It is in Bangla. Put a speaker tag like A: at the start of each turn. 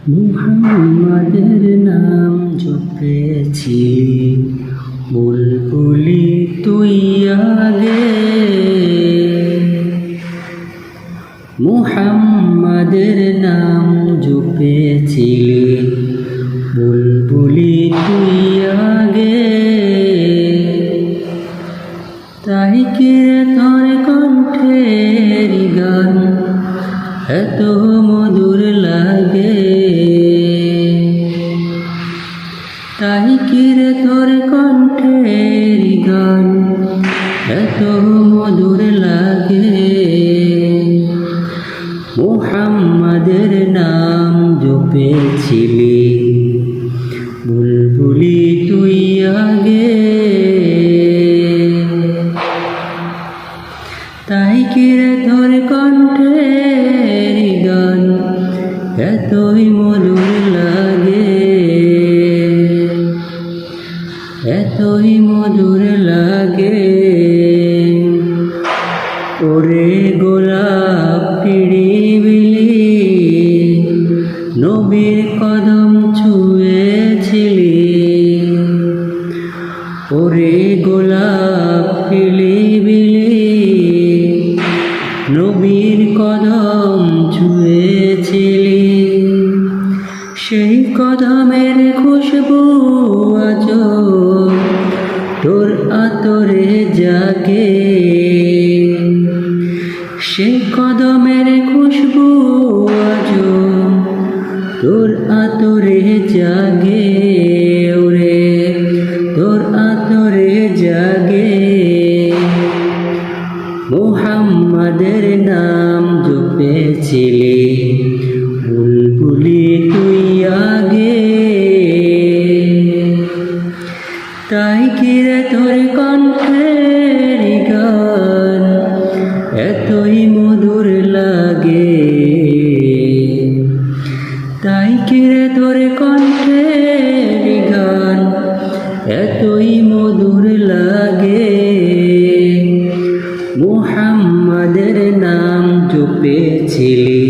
A: মুহাম্মাদের নাম জপেছি, বুলবুলি তুই আগে। মুহাম্মাদের নাম জপেছিলি, বুলবুলি তুই আগে। তাই কি তোর কণ্ঠের গান এত মধুর লাগে? তাই কি রে তোর কণ্ঠের গান এত মধুর লাগে? মুহাম্মাদের নাম জপেছিলি, বুলবুলি তুই আগে। তাই কি রে তোর কণ্ঠের গান এতই মধুর লাগে, এতই মধুর লাগে। ওরে গোলাপ পিড়িবিলি, নবীর কদম ছুঁয়েছিলি। ওরে গোলাপ পিড়িবিলি, নবীর কদম ছুঁয়েছিলি। সেই কদমের খুশবু আজ তোর আতরে জাগে। সেই কদমের খুশবু আজ তোর আতরে জাগে। ওরে তোর আতরে জাগে। মুহাম্মাদের নাম জপেছিলি, বুলবুলি তুই আগে। তাই কি রে তোর কণ্ঠের গান এতই মধুর লাগে? তাই কি রে তোর কণ্ঠের গান এতই মধুর লাগে? মুহাম্মাদের নাম জপেছিলি,